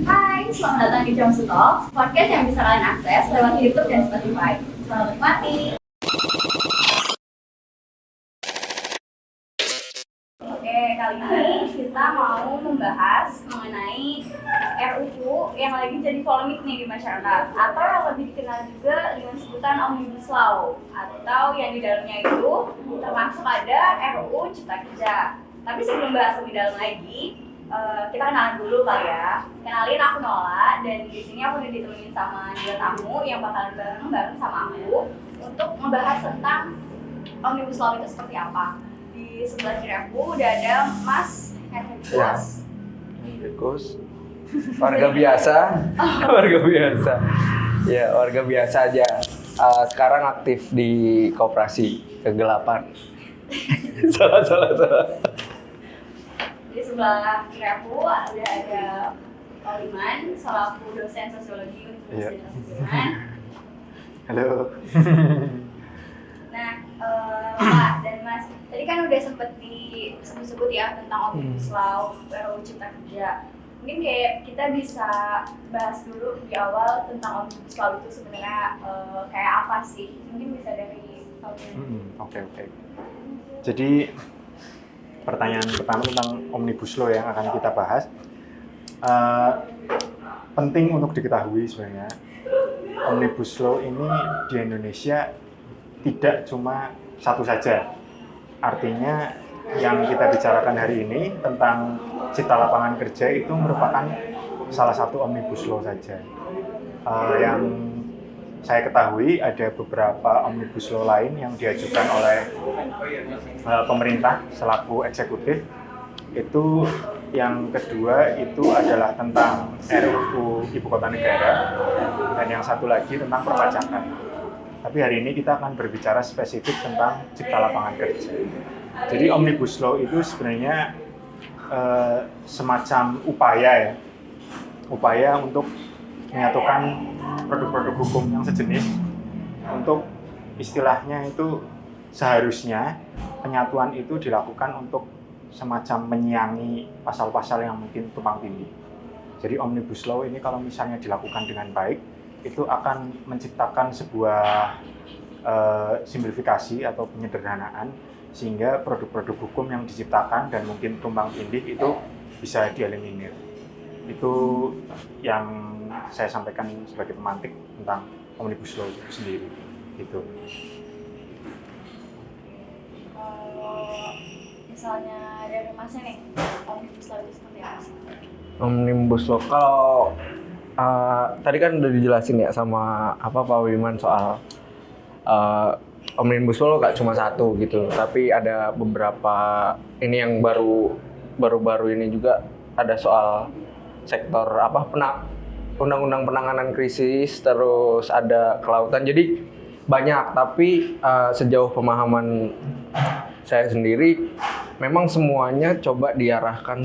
Hai, selamat datang di Jongsu Talks, podcast yang bisa kalian akses lewat YouTube dan Spotify. Selamat menikmati. Oke, kali ini kita mau membahas mengenai RUU yang lagi jadi polemik nih di masyarakat, atau yang lebih dikenal juga dengan sebutan Omnibus Law, atau yang di dalamnya itu termasuk ada RUU Cipta Kerja. Tapi sebelum bahas lebih dalam lagi, kita kenalan dulu kali ya. Kenalin, aku Nola, dan di sini aku udah ditemenin sama dua tamu yang bakalan bareng sama aku untuk membahas tentang Omnibus Law itu seperti apa. Di sebelah kiri aku udah ada Mas Henrikus. Henrikus, warga biasa, warga biasa. Ya, warga biasa aja. Sekarang aktif di koperasi kegelapan. salah. Di sebelah kiri aku udah ada Pak Liman, selaku dosen sosiologi Universitas Sudirman. Halo. Nah, Pak dan Mas, tadi kan udah sempet disebut-sebut ya tentang Omnibus Law, RUU Cipta Kerja. Mungkin kayak kita bisa bahas dulu di awal tentang Omnibus Law itu sebenarnya kayak apa sih? Mungkin bisa dari Oke. Jadi pertanyaan pertama tentang Omnibus Law yang akan kita bahas. Penting untuk diketahui sebenarnya, Omnibus Law ini di Indonesia tidak cuma satu saja. Artinya yang kita bicarakan hari ini tentang cipta lapangan kerja itu merupakan salah satu Omnibus Law saja. Yang saya ketahui ada beberapa Omnibus Law lain yang diajukan oleh pemerintah selaku eksekutif. Itu yang kedua itu adalah tentang RUU Ibu Kota Negara, dan yang satu lagi tentang perpajakan. Tapi hari ini kita akan berbicara spesifik tentang cipta lapangan kerja. Jadi Omnibus Law itu sebenarnya semacam upaya untuk menyatukan produk-produk hukum yang sejenis, untuk istilahnya itu seharusnya penyatuan itu dilakukan untuk semacam menyiangi pasal-pasal yang mungkin tumpang tindih. Jadi Omnibus Law ini kalau misalnya dilakukan dengan baik, itu akan menciptakan sebuah simplifikasi atau penyederhanaan, sehingga produk-produk hukum yang diciptakan dan mungkin tumpang tindih itu bisa dieliminir. Itu yang saya sampaikan sebagai pemantik tentang Omnibus Law itu sendiri. Gitu. misalnya dari Masnya nih, Omnibus Law itu seperti apa sih? Omnibus Law, kalau tadi kan udah dijelasin ya sama Pak Wiman soal Omnibus Law gak cuma satu gitu, tapi ada beberapa ini yang baru-baru ini juga ada soal sektor undang-undang penanganan krisis, terus ada kelautan. Jadi banyak, tapi sejauh pemahaman saya sendiri memang semuanya coba diarahkan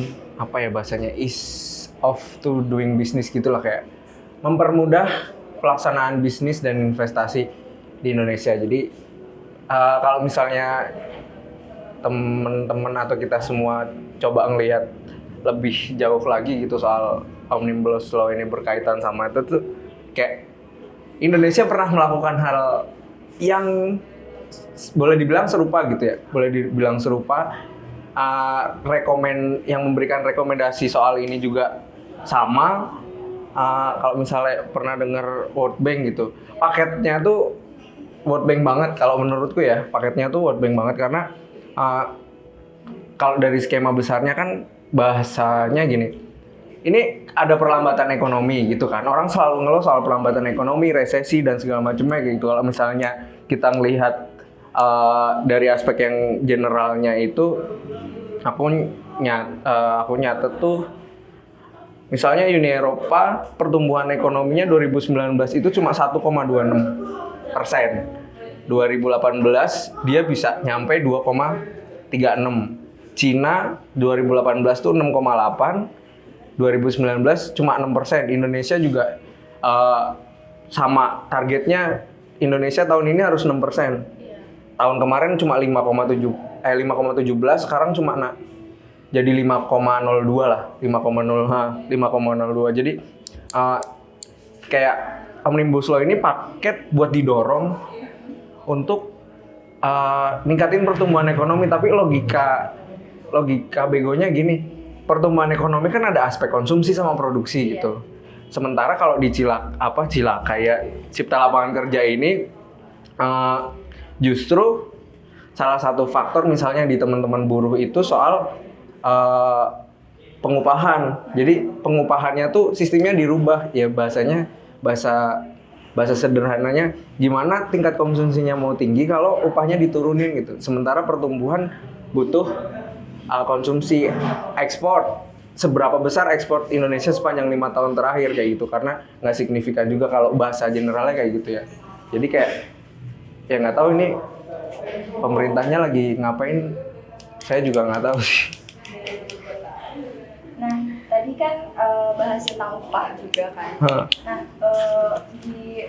bahasanya ease of to doing business gitulah, kayak mempermudah pelaksanaan bisnis dan investasi di Indonesia. Jadi kalau misalnya teman-teman atau kita semua coba ngelihat lebih jauh lagi gitu soal Omnibus Law ini berkaitan sama itu tuh, kayak Indonesia pernah melakukan hal yang boleh dibilang serupa gitu ya, yang memberikan rekomendasi soal ini juga sama. Kalau misalnya pernah dengar World Bank gitu, paketnya tuh World Bank banget kalau menurutku ya, karena kalau dari skema besarnya kan bahasanya gini, ini ada perlambatan ekonomi gitu kan, orang selalu ngeluh soal perlambatan ekonomi, resesi dan segala macamnya gitu. Kalau misalnya kita ngelihat dari aspek yang generalnya itu, aku nyatet tuh, misalnya Uni Eropa pertumbuhan ekonominya 2019 itu cuma 1,26%. 2018 dia bisa nyampe 2,36. Cina 2018 tuh 6,8. 2019 cuma 6%. Indonesia juga sama, targetnya Indonesia tahun ini harus 6%. Tahun kemarin cuma 5,17, sekarang cuma jadi 5,02 lah, 5,02. Jadi kayak Omnibus Law ini paket buat didorong untuk ningkatin pertumbuhan ekonomi, tapi logika begonya gini, pertumbuhan ekonomi kan ada aspek konsumsi sama produksi gitu. Sementara kalau di Cilaka ya Cipta Lapangan Kerja ini justru salah satu faktor misalnya di teman-teman buruh itu soal pengupahan. Jadi pengupahannya tuh sistemnya dirubah ya, bahasa sederhananya gimana tingkat konsumsinya mau tinggi kalau upahnya diturunin gitu. Sementara pertumbuhan butuh konsumsi ekspor. Seberapa besar ekspor Indonesia sepanjang 5 tahun terakhir kayak gitu, karena nggak signifikan juga kalau bahasa generalnya kayak gitu ya. Jadi kayak ya nggak tahu ini pemerintahnya lagi ngapain, saya juga nggak tahu sih. Nah, tadi kan bahas tentang upah juga kan. Nah, di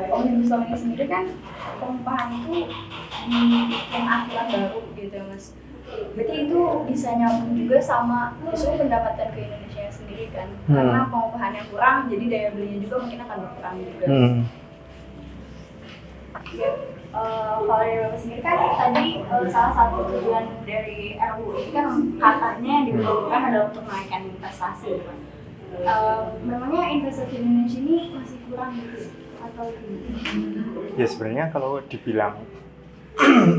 Omnibus Law ini sendiri kan pengupahan itu dibikin aturan baru gitu ya Mas. Berarti itu bisa nyambung juga sama justru pendapatan ke Indonesia sendiri kan. Karena pengupahannya kurang, jadi daya belinya juga mungkin akan berkurang juga. Ya, kalau dari Bapak sendiri kan tadi salah satu tujuan dari RUU ini kan katanya yang diperlukan adalah untuk menaikkan investasi. Memangnya investasi di Indonesia ini masih kurang gitu atau gimana? Ya sebenarnya kalau dibilang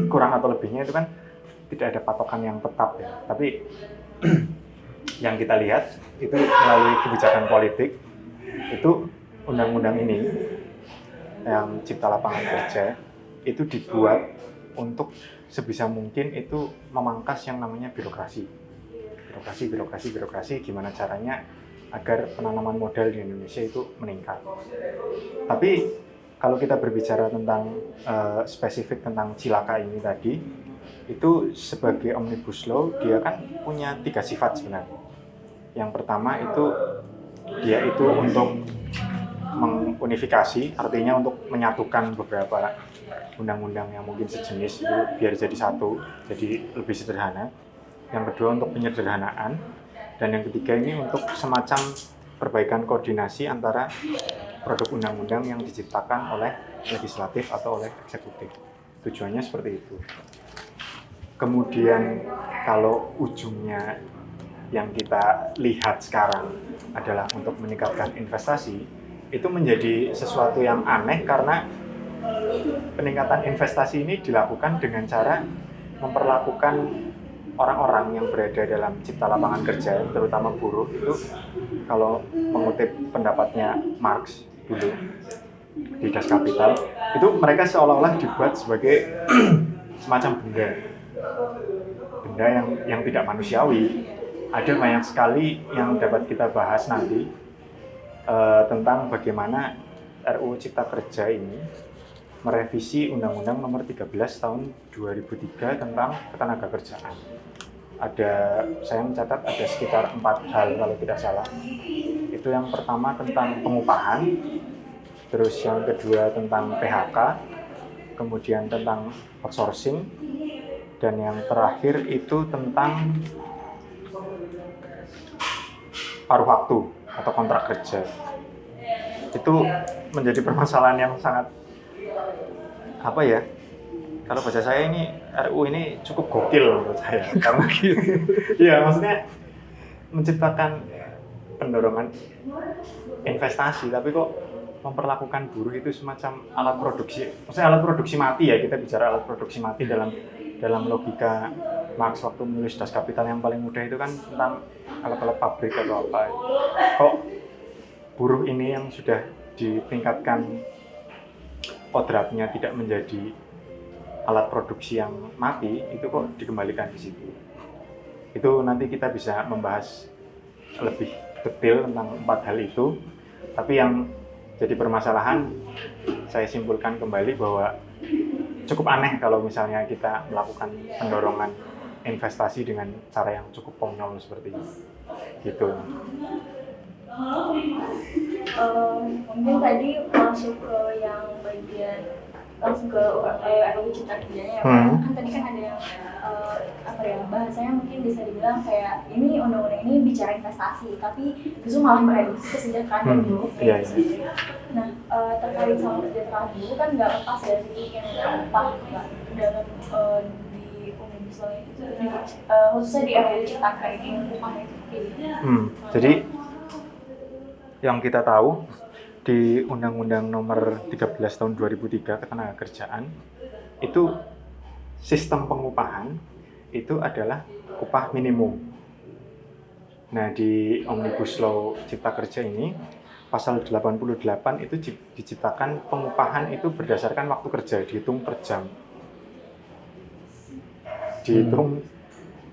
kurang atau lebihnya itu kan tidak ada patokan yang tetap ya. Tapi yang kita lihat itu melalui kebijakan politik itu undang-undang ini yang Cipta Lapangan Kerja itu dibuat untuk sebisa mungkin itu memangkas yang namanya birokrasi. Birokrasi, gimana caranya agar penanaman modal di Indonesia itu meningkat. Tapi kalau kita berbicara tentang spesifik tentang Cilaka ini tadi, itu sebagai Omnibus Law dia kan punya 3 sifat sebenarnya. Yang pertama itu dia itu untuk mengunifikasi, artinya untuk menyatukan beberapa undang-undang yang mungkin sejenis itu biar jadi satu, jadi lebih sederhana. Yang kedua untuk penyederhanaan, dan yang ketiga ini untuk semacam perbaikan koordinasi antara produk undang-undang yang diciptakan oleh legislatif atau oleh eksekutif. Tujuannya seperti itu. Kemudian kalau ujungnya yang kita lihat sekarang adalah untuk meningkatkan investasi, itu menjadi sesuatu yang aneh karena peningkatan investasi ini dilakukan dengan cara memperlakukan orang-orang yang berada dalam Cipta Lapangan Kerja, terutama buruh itu, kalau mengutip pendapatnya Marx dulu di Das Kapital, itu mereka seolah-olah dibuat sebagai semacam benda yang tidak manusiawi. Ada banyak sekali yang dapat kita bahas nanti tentang bagaimana RUU Cipta Kerja ini merevisi Undang-Undang Nomor 13 Tahun 2003 tentang Ketenagakerjaan. Saya mencatat ada sekitar 4 hal kalau tidak salah. Itu yang pertama tentang pengupahan, terus yang kedua tentang PHK, kemudian tentang outsourcing, dan yang terakhir itu tentang paruh waktu atau kontrak kerja. Itu menjadi permasalahan yang sangat kalau bahasa saya ini RUU ini cukup gokil menurut saya. Karena ya maksudnya menciptakan pendorongan investasi, tapi kok memperlakukan buruh itu semacam alat produksi. Maksudnya alat produksi mati ya, kita bicara alat produksi mati dalam logika Marx waktu menulis Das Kapital yang paling mudah itu kan tentang alat-alat pabrik atau apa. Kok buruh ini yang sudah ditingkatkan kodratnya tidak menjadi alat produksi yang mati, itu kok dikembalikan di situ. Itu nanti kita bisa membahas lebih detail tentang 4 hal itu. Tapi yang jadi permasalahan, saya simpulkan kembali bahwa cukup aneh kalau misalnya kita melakukan pendorongan investasi dengan cara yang cukup konyol seperti ini. Gitu. Mungkin tadi masuk ke yang bagian langsung ke RUU Cipta Kerjanya ya Pak. Kan tadi kan ada yang bahasanya mungkin bisa dibilang kayak ini undang-undang ini bicara investasi, tapi justru malah mereduksi kesejahteraan buruh. Nah, terkait sama kesejahteraan buruh kan nggak lepas dari yang upah Pak dalam di Omnibus Law itu, khususnya di RUU Cipta Kerja ini upah itu Jadi yang kita tahu di Undang-Undang Nomor 13 Tahun 2003 Ketenagakerjaan itu sistem pengupahan itu adalah upah minimum. Nah, di Omnibus Law Cipta Kerja ini pasal 88 itu diciptakan pengupahan itu berdasarkan waktu kerja, dihitung per jam. Dihitung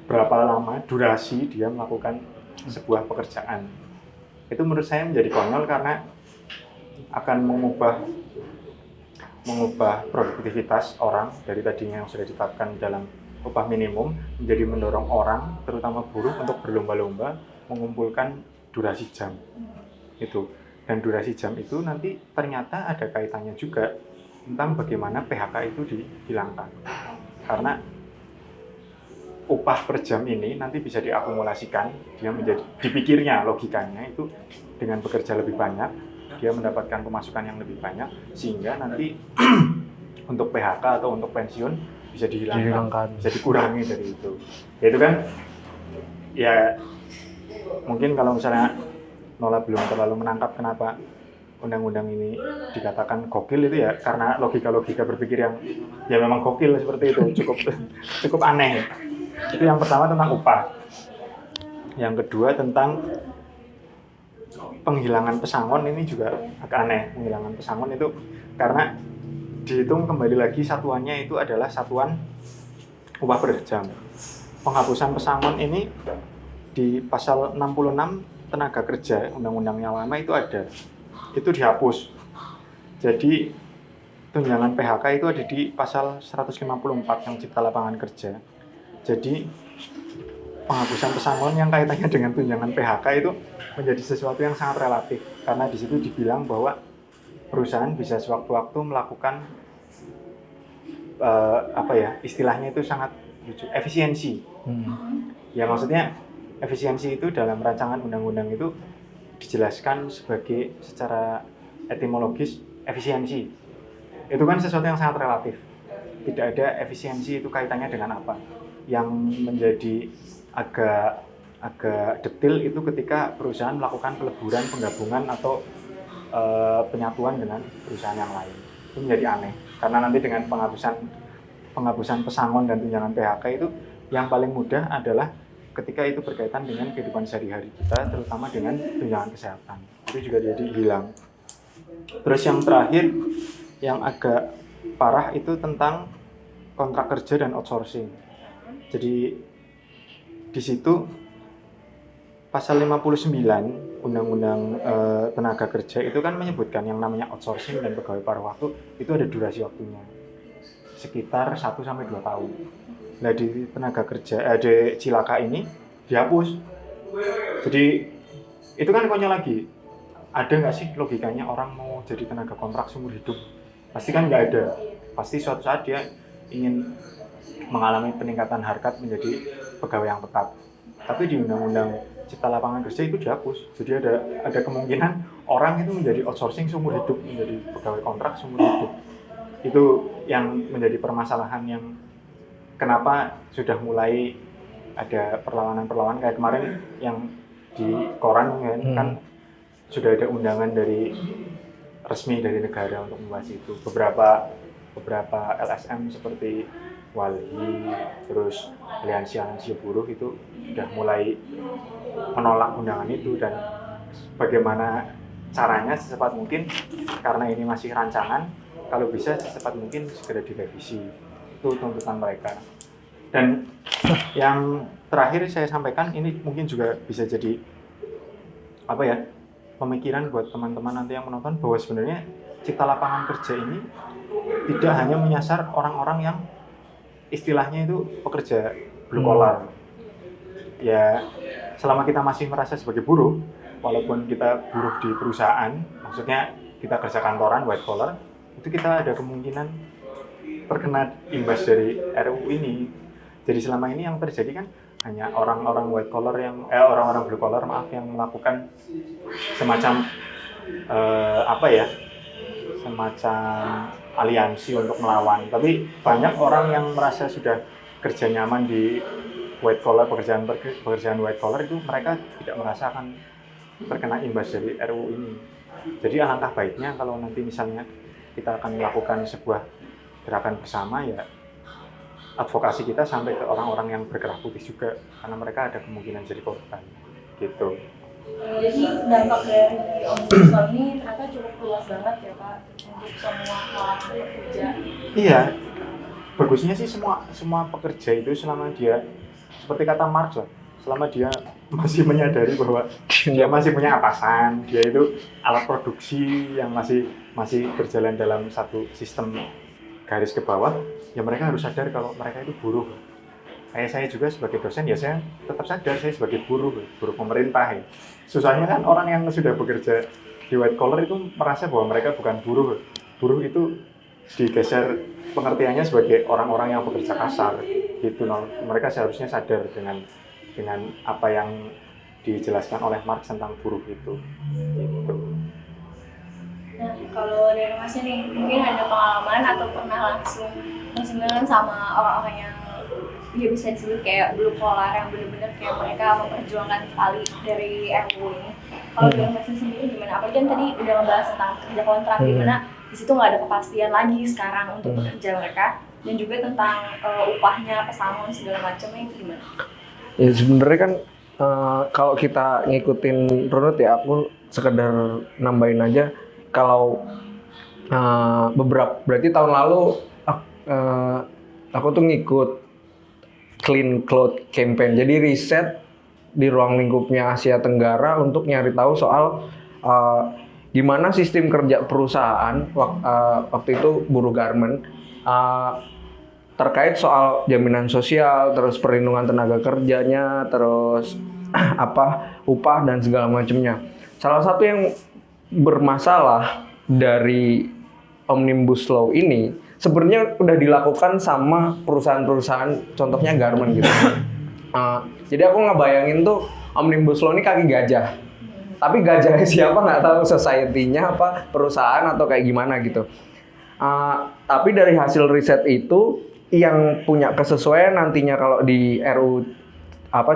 berapa lama durasi dia melakukan sebuah pekerjaan. Itu menurut saya menjadi konyol karena akan mengubah produktivitas orang dari tadinya yang sudah ditetapkan dalam upah minimum menjadi mendorong orang, terutama buruh, untuk berlomba-lomba mengumpulkan durasi jam itu. Dan durasi jam itu nanti ternyata ada kaitannya juga tentang bagaimana PHK itu dihilangkan. Karena upah per jam ini nanti bisa diakumulasikan, dia menjadi, dipikirnya logikanya itu dengan bekerja lebih banyak, dia mendapatkan pemasukan yang lebih banyak, sehingga nanti untuk PHK atau untuk pensiun bisa dihilangkan, bisa dikurangi dari itu. Ya itu kan, ya mungkin kalau misalnya Nola belum terlalu menangkap kenapa undang-undang ini dikatakan gokil itu ya karena logika-logika berpikir yang ya memang gokil seperti itu, cukup aneh. Itu yang pertama tentang upah. Yang kedua tentang penghilangan pesangon, ini juga agak aneh. Penghilangan pesangon itu karena dihitung kembali lagi satuannya itu adalah satuan upah per jam. Penghapusan pesangon ini di pasal 66 tenaga kerja undang-undang yang lama itu ada. Itu dihapus. Jadi tunjangan PHK itu ada di pasal 154 yang Cipta Lapangan Kerja. Jadi penghapusan pesangon yang kaitannya dengan tunjangan PHK itu menjadi sesuatu yang sangat relatif karena di situ dibilang bahwa perusahaan bisa sewaktu-waktu melakukan istilahnya itu sangat lucu, efisiensi. Ya maksudnya efisiensi itu dalam rancangan undang-undang itu dijelaskan sebagai secara etimologis efisiensi. Itu kan sesuatu yang sangat relatif. Tidak ada efisiensi itu kaitannya dengan apa. Yang menjadi agak detail itu ketika perusahaan melakukan peleburan, penggabungan atau penyatuan dengan perusahaan yang lain. Itu menjadi aneh karena nanti dengan penghapusan pesangon dan tunjangan PHK itu yang paling mudah adalah ketika itu berkaitan dengan kehidupan sehari-hari kita, terutama dengan tunjangan kesehatan. Itu juga jadi hilang. Terus yang terakhir yang agak parah itu tentang kontrak kerja dan outsourcing. Jadi di situ pasal 59 Undang-Undang Tenaga Kerja itu kan menyebutkan yang namanya outsourcing dan pegawai paruh waktu itu ada durasi waktunya sekitar 1 sampai 2 tahun. Nah di tenaga kerja di Cilaka ini dihapus. Jadi itu kan konyol lagi. Ada nggak sih logikanya orang mau jadi tenaga kontrak seumur hidup? Pasti kan nggak ada. Pasti suatu saat dia ingin mengalami peningkatan harkat menjadi pegawai yang tetap. Tapi di Undang-Undang Cipta Lapangan Kerja itu dihapus. Jadi ada kemungkinan orang itu menjadi outsourcing seumur hidup, menjadi pegawai kontrak seumur hidup. Itu yang menjadi permasalahan yang kenapa sudah mulai ada perlawanan kayak kemarin yang di koran kan sudah ada undangan dari resmi dari negara untuk membahas itu. Beberapa LSM seperti Walhi, terus aliansi buruh itu sudah mulai menolak undangan itu dan bagaimana caranya secepat mungkin karena ini masih rancangan, kalau bisa secepat mungkin segera direvisi. Itu tuntutan mereka. Dan yang terakhir saya sampaikan ini mungkin juga bisa jadi pemikiran buat teman-teman nanti yang menonton bahwa sebenarnya Cipta Lapangan Kerja ini tidak hanya menyasar orang-orang yang istilahnya itu pekerja blue collar. Ya selama kita masih merasa sebagai buruh, walaupun kita buruh di perusahaan, maksudnya kita kerja kantoran white collar, itu kita ada kemungkinan terkena imbas dari RUU ini. Jadi selama ini yang terjadi kan hanya orang-orang white collar orang-orang blue collar yang melakukan semacam semacam aliansi untuk melawan. Tapi banyak orang yang merasa sudah kerja nyaman di white collar, pekerjaan white collar itu mereka tidak merasakan terkena imbas dari RUU ini. Jadi alangkah baiknya kalau nanti misalnya kita akan melakukan sebuah gerakan bersama, ya advokasi kita sampai ke orang-orang yang berkerah putih juga, karena mereka ada kemungkinan jadi korban gitu. Jadi dampak dari Omnibus Law ini ternyata cukup luas banget ya Pak untuk semua kalangan pekerja. Iya, bagusnya sih semua pekerja itu selama dia, seperti kata Marx lah, selama dia masih menyadari bahwa dia masih punya atasan, dia itu alat produksi yang masih berjalan dalam satu sistem garis ke bawah, ya mereka harus sadar kalau mereka itu buruh. Kayak saya juga sebagai dosen, ya saya tetap sadar saya sebagai buruh pemerintah. Ya. Susahnya kan orang yang sudah bekerja di white collar itu merasa bahwa mereka bukan buruh. Buruh itu digeser pengertiannya sebagai orang-orang yang bekerja kasar. Gitu. Mereka seharusnya sadar dengan apa yang dijelaskan oleh Marx tentang buruh itu. Gitu. Nah, kalau dari Masnya nih, mungkin ada pengalaman atau pernah langsung bersentuhan sama orang-orang yang ya bisa disebut kayak blue collar yang benar-benar kayak mereka memperjuangkan sekali dari RUU ini. Kalau dari Masnya sendiri gimana? Apalagi kan tadi udah ngebahas tentang kerja kontrak, gimana di situ nggak ada kepastian lagi sekarang untuk pekerja mereka, dan juga tentang upahnya, pesangon segala macamnya itu gimana? Ya sebenarnya kan kalau kita ngikutin runut ya, aku sekedar nambahin aja. Kalau berarti tahun lalu aku tuh ngikut Clean Cloud Campaign. Jadi riset di ruang lingkupnya Asia Tenggara untuk nyari tahu soal gimana sistem kerja perusahaan waktu itu buruh garment terkait soal jaminan sosial, terus perlindungan tenaga kerjanya, terus upah dan segala macamnya. Salah satu yang bermasalah dari Omnibus Law ini sebenarnya udah dilakukan sama perusahaan-perusahaan, contohnya garment gitu. Jadi aku ngebayangin tuh Omnibus Law ini kaki gajah, tapi gajahnya siapa nggak tahu, society-nya apa perusahaan atau kayak gimana gitu. Tapi dari hasil riset itu yang punya kesesuaian nantinya kalau di RUU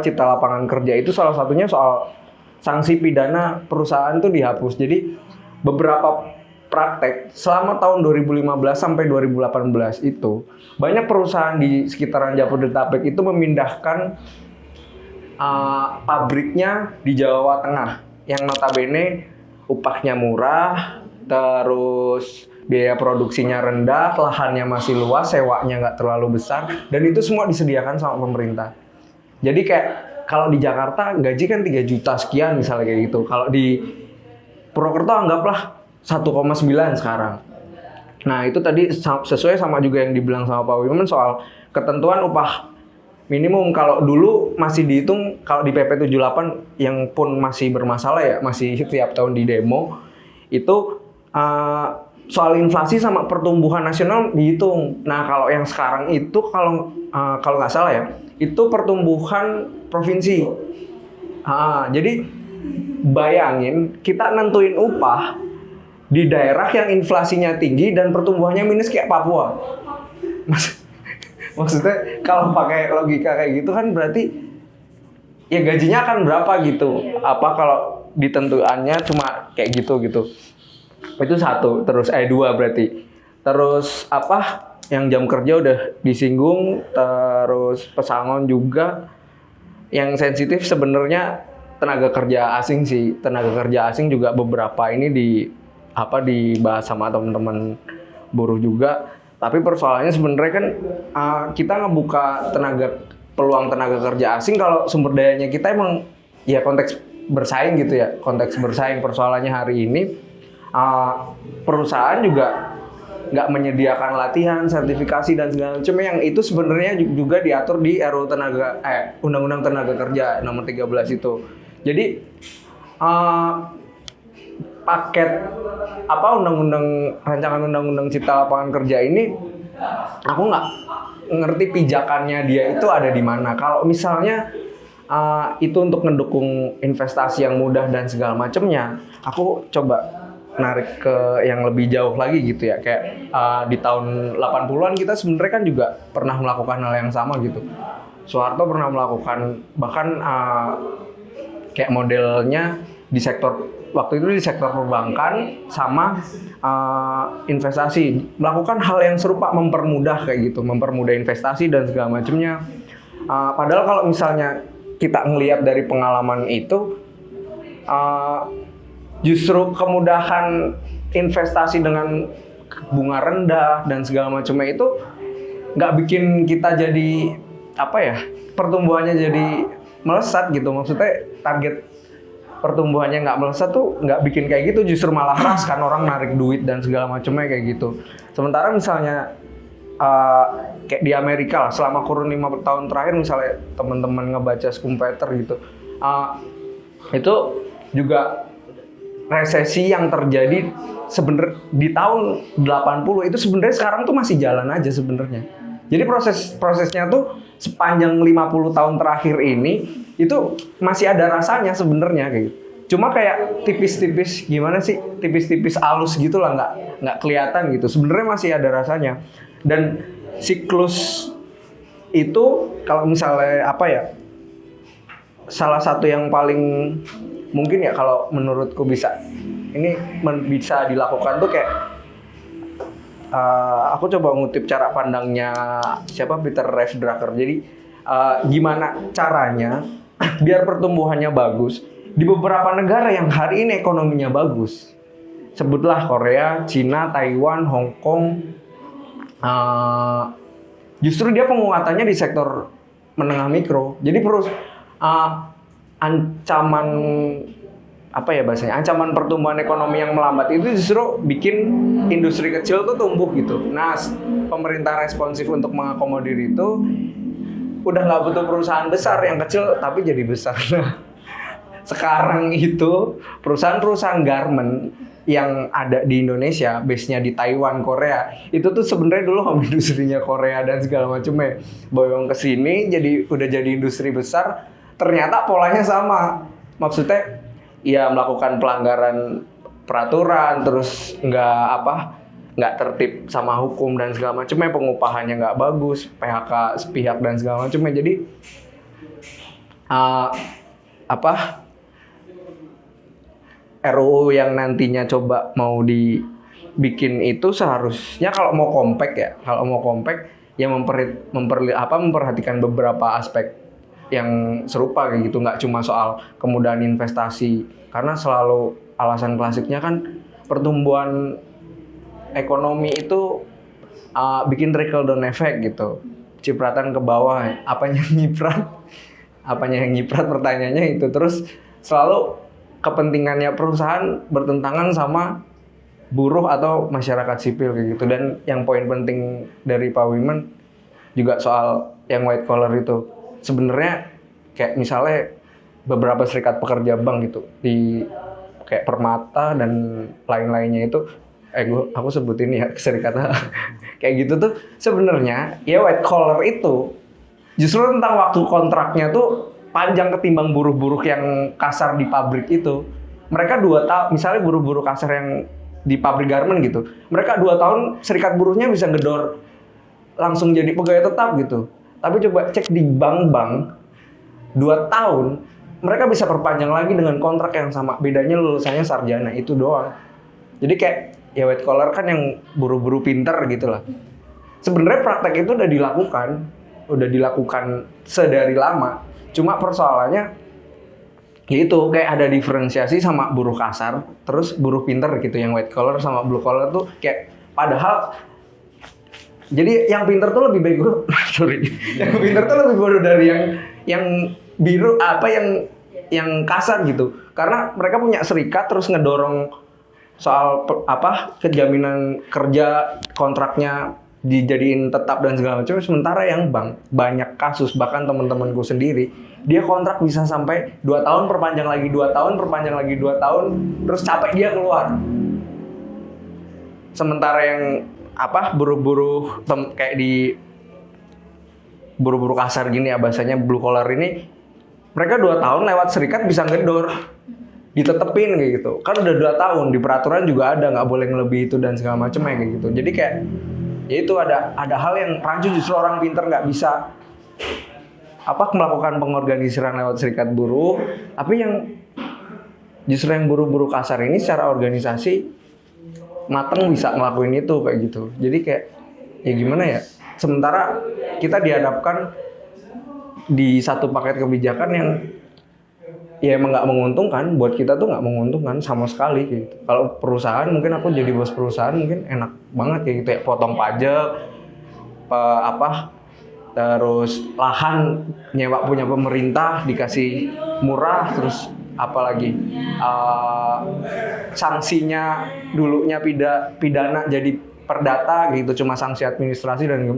Cipta Lapangan Kerja itu salah satunya soal sanksi pidana perusahaan tuh dihapus. Jadi beberapa praktek selama tahun 2015 sampai 2018 itu banyak perusahaan di sekitaran Jabodetabek itu memindahkan pabriknya di Jawa Tengah yang notabene upahnya murah, terus biaya produksinya rendah, lahannya masih luas, sewanya nggak terlalu besar, dan itu semua disediakan sama pemerintah. Jadi kayak kalau di Jakarta gaji kan 3 juta sekian misalnya kayak gitu. Kalau di Purwokerto anggaplah 1,9 sekarang. Nah itu tadi sesuai sama juga yang dibilang sama Pak Wiman soal ketentuan upah minimum. Kalau dulu masih dihitung, kalau di PP 78 yang pun masih bermasalah ya, masih tiap tahun di demo, itu soal inflasi sama pertumbuhan nasional dihitung. Nah kalau yang sekarang itu kalau nggak salah ya, itu pertumbuhan provinsi. Jadi bayangin kita nentuin upah di daerah yang inflasinya tinggi dan pertumbuhannya minus kayak Papua. Maksudnya kalau pakai logika kayak gitu kan berarti ya gajinya akan berapa gitu. Apa kalau ditentuannya cuma kayak gitu. Itu satu. Terus dua berarti. Terus yang jam kerja udah disinggung, terus pesangon juga. Yang sensitif sebenarnya tenaga kerja asing sih. Tenaga kerja asing juga beberapa ini dibahas sama teman-teman buruh juga. Tapi persoalannya sebenarnya kan kita ngebuka peluang tenaga kerja asing kalau sumber dayanya kita emang ya konteks bersaing gitu ya. Konteks bersaing persoalannya hari ini perusahaan juga nggak menyediakan latihan, sertifikasi dan segala macam yang itu sebenarnya juga diatur di RUU Undang-Undang Tenaga Kerja nomor 13 itu. Jadi paket rancangan undang-undang Cipta Lapangan Kerja ini aku nggak ngerti pijakannya dia itu ada di mana. Kalau misalnya itu untuk mendukung investasi yang mudah dan segala macamnya, aku coba narik ke yang lebih jauh lagi gitu ya. Kayak di tahun 80-an kita sebenarnya kan juga pernah melakukan hal yang sama gitu. Soeharto pernah melakukan, bahkan kayak modelnya di sektor, waktu itu di sektor perbankan sama investasi, melakukan hal yang serupa, mempermudah kayak gitu, mempermudah investasi dan segala macamnya. Padahal kalau misalnya kita ngelihat dari pengalaman itu, justru kemudahan investasi dengan bunga rendah dan segala macamnya itu nggak bikin kita jadi apa ya, pertumbuhannya jadi melesat gitu. Maksudnya target pertumbuhannya nggak melesat tuh nggak bikin kayak gitu, justru malah ras kan, orang narik duit dan segala macamnya kayak gitu. Sementara misalnya kayak di Amerika lah, selama kurun 5 tahun terakhir misalnya teman-teman ngebaca Schumpeter gitu, itu juga resesi yang terjadi sebenarnya di tahun 80 itu sebenarnya sekarang tuh masih jalan aja sebenarnya. Jadi prosesnya tuh sepanjang 50 tahun terakhir ini itu masih ada rasanya sebenarnya kayak gitu. Cuma kayak tipis-tipis gimana sih? Tipis-tipis halus gitu lah, nggak kelihatan gitu. Sebenarnya masih ada rasanya. Dan siklus itu kalau misalnya apa ya? Salah satu yang paling mungkin ya kalau menurutku bisa dilakukan tuh kayak aku coba ngutip cara pandangnya Peter Rive Drucker. Jadi gimana caranya biar pertumbuhannya bagus di beberapa negara yang hari ini ekonominya bagus. Sebutlah Korea, Cina, Taiwan, Hong Kong. Justru dia penguatannya di sektor menengah mikro. Jadi ancaman apa ya bahasanya, ancaman pertumbuhan ekonomi yang melambat itu justru bikin industri kecil tuh tumbuh gitu. Nah, pemerintah responsif untuk mengakomodir itu, udah nggak butuh perusahaan besar, yang kecil tapi jadi besar. Nah, sekarang itu perusahaan-perusahaan garment yang ada di Indonesia, base-nya di Taiwan, Korea, itu tuh sebenarnya dulu home industrinya Korea dan segala macamnya. Boyong ke sini udah jadi industri besar, ternyata polanya sama. Maksudnya ya melakukan pelanggaran peraturan, terus nggak tertib sama hukum dan segala macamnya, pengupahannya nggak bagus, PHK sepihak dan segala macamnya. Jadi RUU yang nantinya coba mau dibikin itu seharusnya kalau mau compact ya memperhatikan beberapa aspek yang serupa kayak gitu, nggak cuma soal kemudahan investasi, karena selalu alasan klasiknya kan pertumbuhan ekonomi itu bikin trickle down effect gitu, cipratan ke bawah. Apanya yang nyiprat pertanyaannya itu. Terus selalu kepentingannya perusahaan bertentangan sama buruh atau masyarakat sipil kayak gitu. Dan yang poin penting dari Pak Wiman juga soal yang white collar itu. Sebenarnya kayak misalnya beberapa serikat pekerja bank gitu, di kayak Permata dan lain-lainnya itu, aku sebutin ya serikat kayak gitu tuh, sebenarnya ya white collar itu justru tentang waktu kontraknya tuh panjang ketimbang buruh-buruh yang kasar di pabrik itu. Mereka 2 tahun, misalnya buruh-buruh kasar yang di pabrik garment gitu, mereka 2 tahun serikat buruhnya bisa ngedor langsung jadi pegawai tetap gitu. Tapi coba cek di bank-bank, 2 tahun mereka bisa perpanjang lagi dengan kontrak yang sama. Bedanya lulusannya sarjana, itu doang. Jadi kayak ya white collar kan yang buru-buru pinter gitu lah. Sebenarnya praktek itu udah dilakukan sedari lama. Cuma persoalannya yaitu kayak ada diferensiasi sama buruh kasar, terus buruh pinter gitu, yang white collar sama blue collar tuh kayak padahal. Jadi yang pinter tuh lebih bego, yang pinter tuh lebih bodoh dari yang biru yang kasar gitu. Karena mereka punya serikat terus ngedorong soal kejaminan kerja, kontraknya dijadiin tetap dan segala macam. Sementara yang bank banyak kasus, bahkan teman-temanku sendiri, dia kontrak bisa sampai 2 tahun perpanjang lagi 2 tahun, perpanjang lagi 2 tahun, terus capek dia keluar. Sementara yang buruh-buruh kayak di buruh-buruh kasar gini ya bahasanya, blue collar ini mereka 2 tahun lewat serikat bisa ngedor, ditetepin kayak gitu. Kan udah 2 tahun di peraturan juga ada nggak boleh ngelebihi itu dan segala macam kayak gitu. Jadi kayak ya itu ada hal yang rancu, justru orang pinter nggak bisa melakukan pengorganisiran lewat serikat buruh, tapi yang justru yang buruh-buruh kasar ini secara organisasi mateng bisa ngelakuin itu kayak gitu. Jadi kayak ya gimana ya, sementara kita dihadapkan di satu paket kebijakan yang ya emang nggak menguntungkan buat kita, tuh nggak menguntungkan sama sekali kayak gitu. Kalau perusahaan, mungkin aku jadi bos perusahaan mungkin enak banget kayak gitu ya, potong pajak, terus lahan nyewa punya pemerintah dikasih murah, terus apalagi sanksinya dulunya pidana jadi perdata gitu, cuma sanksi administrasi dan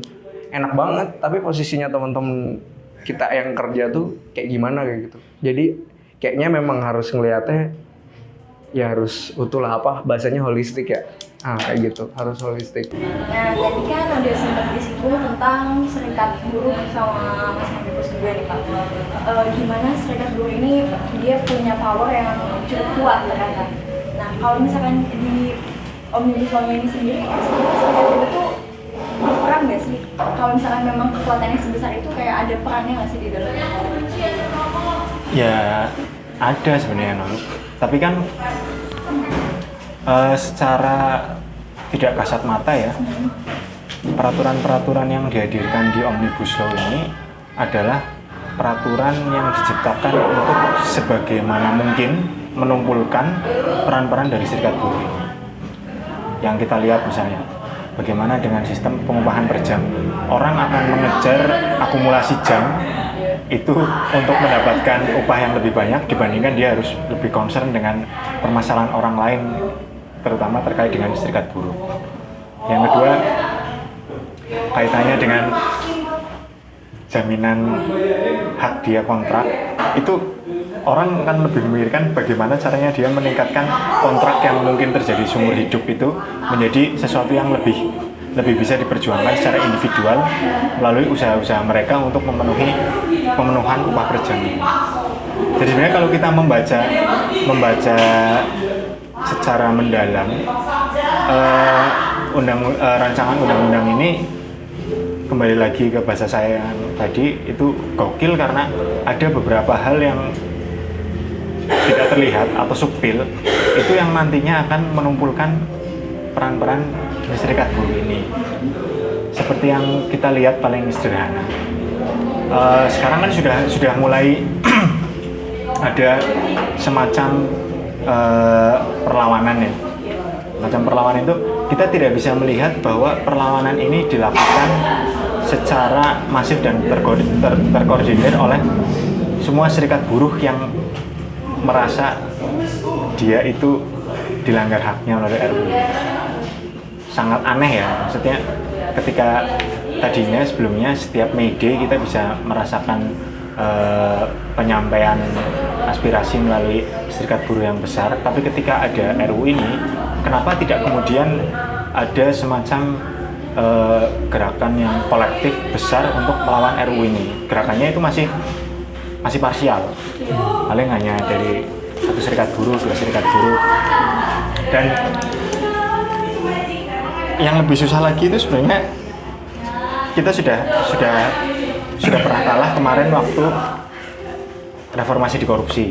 enak banget. Tapi posisinya teman-teman kita yang kerja tuh kayak gimana kayak gitu. Jadi kayaknya memang harus ngelihatnya ya harus utuh lah, bahasanya holistik ya. Kayak gitu, harus holistik. Nah, tadi kan udah sempat disinggung tentang serikat buruh sama Mas Omnibus juga nih Pak. Gimana serikat buruh ini dia punya power yang cukup kuat ternyata. Nah, kalau misalkan di Omnibus Law ini sendiri, serikat buruh itu berperan nggak sih? Kalau misalkan memang kekuatannya sebesar itu, kayak ada perannya nggak sih di dalamnya? Ya ada sebenarnya, tapi kan secara tidak kasat mata ya, peraturan-peraturan yang dihadirkan di Omnibus Law ini adalah peraturan yang diciptakan untuk sebagaimana mungkin menumpulkan peran-peran dari serikat buruh ini. Yang kita lihat misalnya, bagaimana dengan sistem pengupahan per jam. Orang akan mengejar akumulasi jam itu untuk mendapatkan upah yang lebih banyak dibandingkan dia harus lebih concern dengan permasalahan orang lain, terutama terkait dengan serikat buruh. Yang kedua, kaitannya dengan jaminan hak dia kontrak, itu orang akan lebih memikirkan bagaimana caranya dia meningkatkan kontrak yang mungkin terjadi seumur hidup itu menjadi sesuatu yang lebih bisa diperjuangkan secara individual melalui usaha-usaha mereka untuk pemenuhan upah per jam ini. Jadi sebenarnya kalau kita membaca secara mendalam rancangan undang-undang ini, kembali lagi ke bahasa saya yang tadi, itu gokil karena ada beberapa hal yang tidak terlihat atau subtil itu yang nantinya akan menumpulkan peran-peran di serikat buruh ini. Seperti yang kita lihat paling sederhana, sekarang kan sudah mulai ada semacam perlawanan ya. Macam perlawanan itu kita tidak bisa melihat bahwa perlawanan ini dilakukan secara masif dan terkoordinir oleh semua serikat buruh yang merasa dia itu dilanggar haknya oleh RUU. Sangat aneh ya, maksudnya ketika tadinya sebelumnya setiap May Day kita bisa merasakan penyampaian aspirasi melalui serikat buruh yang besar, tapi ketika ada RUU ini, kenapa tidak kemudian ada semacam gerakan yang kolektif besar untuk melawan RUU ini? Gerakannya itu masih parsial, paling hanya dari satu serikat buruh, dua serikat buruh. Dan yang lebih susah lagi itu sebenarnya kita sudah pernah kalah kemarin waktu reformasi di korupsi.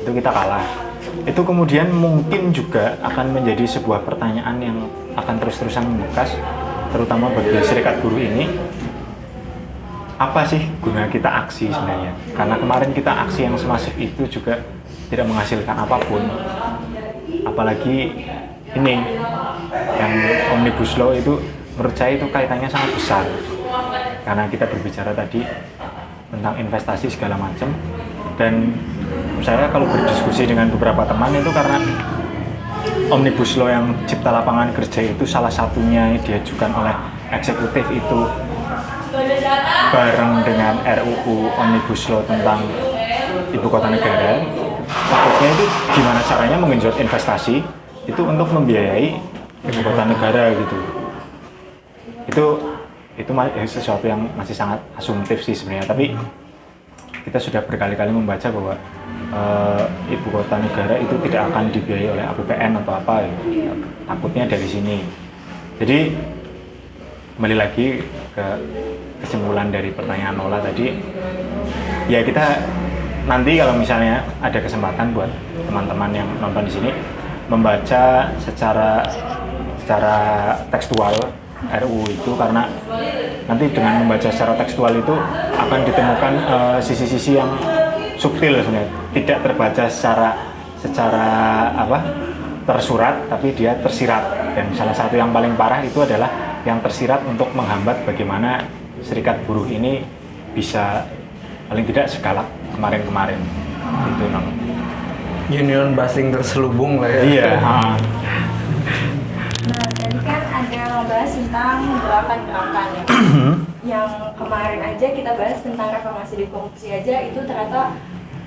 Itu kita kalah. Itu kemudian mungkin juga akan menjadi sebuah pertanyaan yang akan terus-terusan membekas, terutama bagi serikat buruh ini. Apa sih guna kita aksi sebenarnya? Karena kemarin kita aksi yang semasif itu juga tidak menghasilkan apapun. Apalagi ini yang Omnibus Law itu, menurut saya itu kaitannya sangat besar. Karena kita berbicara tadi tentang investasi segala macam, dan saya kalau berdiskusi dengan beberapa teman itu karena Omnibus Law yang cipta lapangan kerja itu salah satunya diajukan oleh eksekutif itu bareng dengan RUU Omnibus Law tentang ibu kota negara. Takutnya itu gimana caranya menggenjot investasi itu untuk membiayai ibu kota negara gitu. itu sesuatu yang masih sangat asumtif sih sebenarnya, tapi kita sudah berkali-kali membaca bahwa ibu kota negara itu tidak akan dibiayai oleh APBN atau apa ya. Takutnya dari sini. Jadi kembali lagi ke kesimpulan dari pertanyaan Nola tadi, ya kita nanti kalau misalnya ada kesempatan buat teman-teman yang nonton di sini membaca secara tekstual RUU itu, karena nanti dengan membaca secara tekstual itu akan ditemukan sisi-sisi yang subtil sebenarnya, tidak terbaca secara tersurat, tapi dia tersirat. Dan salah satu yang paling parah itu adalah yang tersirat untuk menghambat bagaimana serikat buruh ini bisa paling tidak segalak kemarin-kemarin gitu, Nong. Union busing terselubung lah ya. Iya. Nah, tadi kan ada ngebahas tentang gerakan-gerakan ya. Yang kemarin aja kita bahas tentang reformasi di korupsi aja, itu ternyata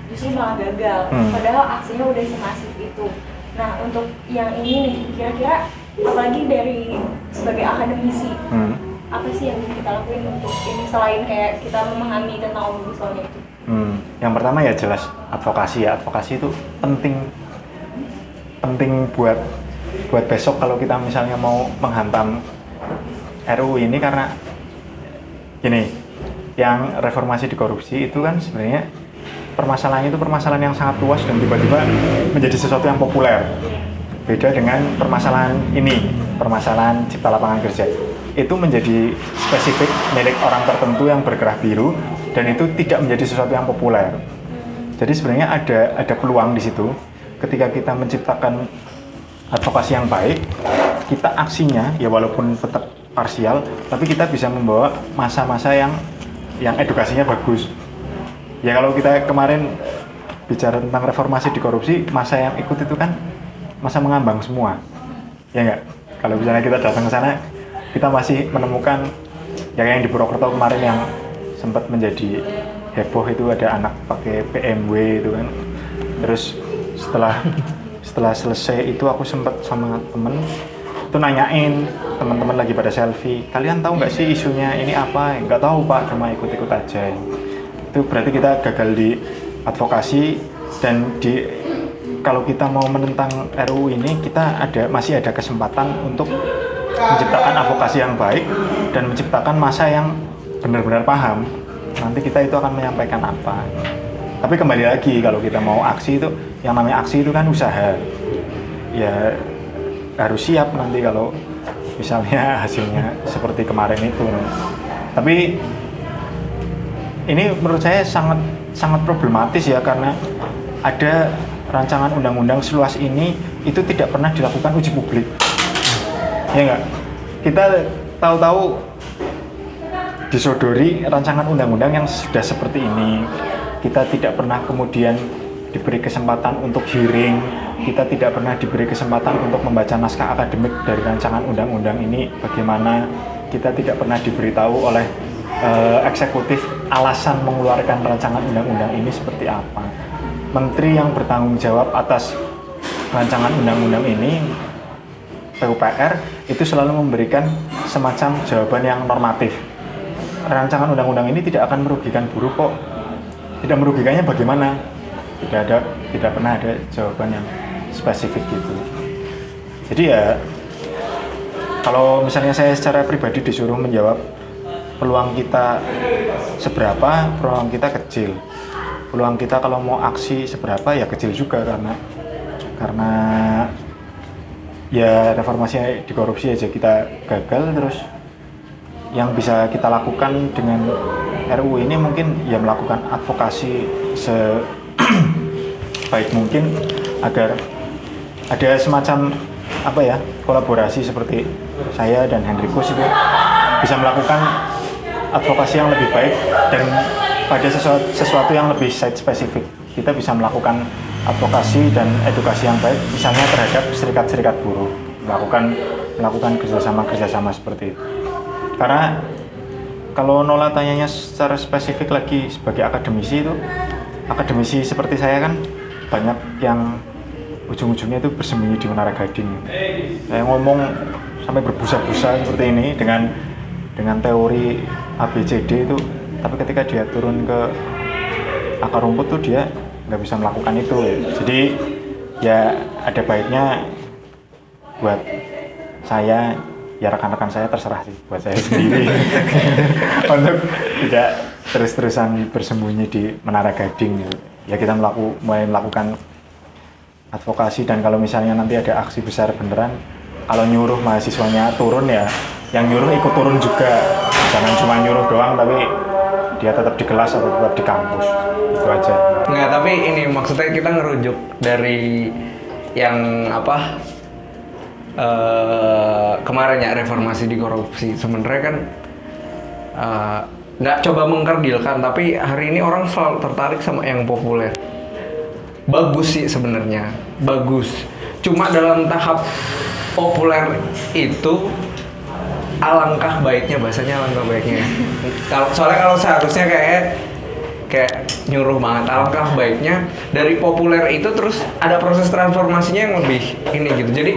justru malah gagal. Padahal aksinya udah semasif itu. Nah, untuk yang ini nih, kira-kira apalagi dari sebagai akademisi, apa sih yang bisa kita lakuin untuk ini selain kayak kita memahami tentang Omnibus Law-nya itu? Yang pertama ya jelas advokasi ya. Advokasi itu penting buat besok kalau kita misalnya mau menghantam RUU ini, karena gini, yang reformasi di korupsi itu kan sebenarnya permasalahannya itu permasalahan yang sangat luas dan tiba-tiba menjadi sesuatu yang populer. Beda dengan permasalahan ini, permasalahan cipta lapangan kerja. Itu menjadi spesifik milik orang tertentu yang berkerah biru dan itu tidak menjadi sesuatu yang populer. Jadi sebenarnya ada peluang di situ ketika kita menciptakan advokasi yang baik, kita aksinya ya walaupun tetap parsial, tapi kita bisa membawa masa-masa yang edukasinya bagus. Ya kalau kita kemarin bicara tentang reformasi di korupsi, masa yang ikut itu kan masa mengambang semua. Ya enggak? Kalau misalnya kita datang ke sana, kita masih menemukan ya yang di Purwokerto kemarin yang sempat menjadi heboh itu, ada anak pakai BMW itu kan. Terus setelah selesai itu aku sempat sama temen itu nanyain, teman-teman lagi pada selfie, kalian tahu nggak sih isunya ini apa? Nggak tahu Pak, cuma ikut-ikut aja. Itu berarti kita gagal di advokasi, dan kalau kita mau menentang RUU ini, kita masih ada kesempatan untuk menciptakan advokasi yang baik dan menciptakan masa yang benar-benar paham nanti kita itu akan menyampaikan apa. Tapi kembali lagi, kalau kita mau aksi itu, yang namanya aksi itu kan usaha. Ya harus siap nanti kalau misalnya hasilnya seperti kemarin itu. Tapi ini menurut saya sangat problematis ya, karena ada rancangan undang-undang seluas ini itu tidak pernah dilakukan uji publik. Ya enggak? Kita tahu-tahu disodori rancangan undang-undang yang sudah seperti ini. Kita tidak pernah kemudian diberi kesempatan untuk hearing, kita tidak pernah diberi kesempatan untuk membaca naskah akademik dari rancangan undang-undang ini bagaimana, kita tidak pernah diberitahu oleh eksekutif alasan mengeluarkan rancangan undang-undang ini seperti apa. Menteri yang bertanggung jawab atas rancangan undang-undang ini, PUPR, itu selalu memberikan semacam jawaban yang normatif. Rancangan undang-undang ini tidak akan merugikan buruh kok. Tidak merugikannya bagaimana? Tidak pernah ada jawaban yang spesifik gitu. Jadi ya, kalau misalnya saya secara pribadi disuruh menjawab peluang kita seberapa, peluang kita kecil. Peluang kita kalau mau aksi seberapa ya kecil juga, karena ya reformasi di korupsi aja kita gagal. Terus yang bisa kita lakukan dengan RUU ini mungkin ya melakukan advokasi sebaik mungkin agar ada semacam kolaborasi seperti saya dan Hendrikus itu bisa melakukan advokasi yang lebih baik, dan pada sesuatu yang lebih site spesifik kita bisa melakukan advokasi dan edukasi yang baik, misalnya terhadap serikat-serikat buruh, melakukan kerjasama seperti itu. Karena kalau Nola tanyanya secara spesifik lagi sebagai akademisi, itu akademisi seperti saya kan banyak yang ujung-ujungnya itu bersembunyi di Menara Gading. Saya ngomong sampai berbusa-busa seperti ini dengan dengan teori ABCD itu, tapi ketika dia turun ke akar rumput tuh dia nggak bisa melakukan itu ya. Jadi ya ada baiknya buat saya, ya rekan-rekan saya terserah sih, buat saya sendiri untuk tidak terus-terusan bersembunyi di Menara Gading gitu. Ya kita mulai melakukan advokasi, dan kalau misalnya nanti ada aksi besar beneran, kalau nyuruh mahasiswanya turun ya yang nyuruh ikut turun juga, jangan cuma nyuruh doang tapi dia tetap di kelas atau tetap di kampus, itu aja. Nggak, tapi ini maksudnya kita ngerujuk dari yang apa kemarin ya, reformasi di korupsi. Sebenarnya kan nggak coba mengkerdilkan, tapi hari ini orang selalu tertarik sama yang populer. Bagus sih sebenarnya, bagus. Cuma dalam tahap populer itu alangkah baiknya, bahasanya alangkah baiknya. Soalnya kalau seharusnya kayak nyuruh banget, alangkah baiknya dari populer itu terus ada proses transformasinya yang lebih ini gitu. Jadi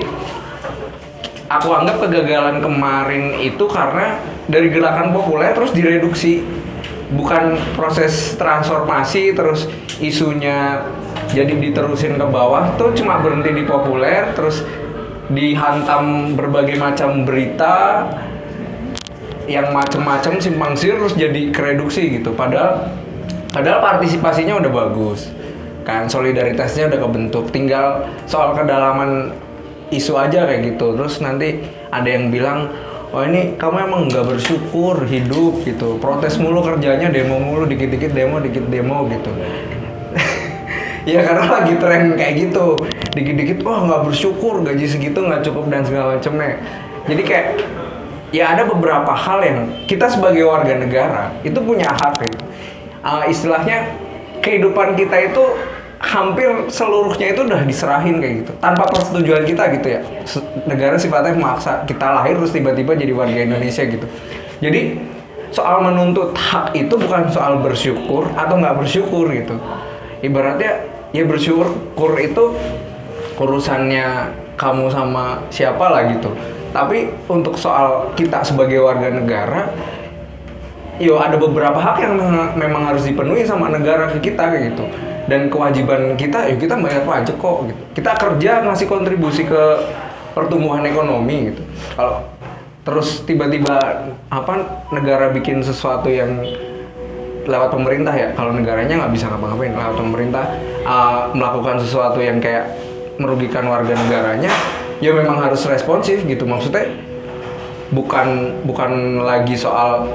aku anggap kegagalan kemarin itu karena dari gerakan populer terus direduksi, bukan proses transformasi terus isunya jadi diterusin ke bawah, tuh cuma berhenti di populer terus dihantam berbagai macam berita yang macam-macam simpang siur terus jadi kereduksi gitu. Padahal partisipasinya udah bagus kan, solidaritasnya udah kebentuk, tinggal soal kedalaman isu aja kayak gitu. Terus nanti ada yang bilang, oh ini kamu emang nggak bersyukur hidup gitu, protes mulu kerjanya, demo mulu, dikit-dikit demo gitu. Ya karena lagi tren kayak gitu, dikit-dikit wah nggak bersyukur, gaji segitu nggak cukup dan segala macamnya. Jadi kayak ya ada beberapa hal yang kita sebagai warga negara itu punya hak gitu. Istilahnya kehidupan kita itu hampir seluruhnya itu udah diserahin kayak gitu, tanpa persetujuan kita gitu ya. Negara sifatnya memaksa kita lahir terus tiba-tiba jadi warga Indonesia gitu. Jadi soal menuntut hak itu bukan soal bersyukur atau nggak bersyukur gitu. Ibaratnya ya bersyukur itu urusannya kamu sama siapa lah gitu. Tapi untuk soal kita sebagai warga negara, yo ada beberapa hak yang memang harus dipenuhi sama negara ke kita kayak gitu. Dan kewajiban kita, ya kita bayar pajak kok gitu. Kita kerja ngasih kontribusi ke pertumbuhan ekonomi gitu. Kalau terus tiba-tiba negara bikin sesuatu yang lewat pemerintah ya, kalau negaranya nggak bisa ngapa-ngapain, lewat pemerintah melakukan sesuatu yang kayak merugikan warga negaranya, ya memang harus responsif gitu. Maksudnya bukan lagi soal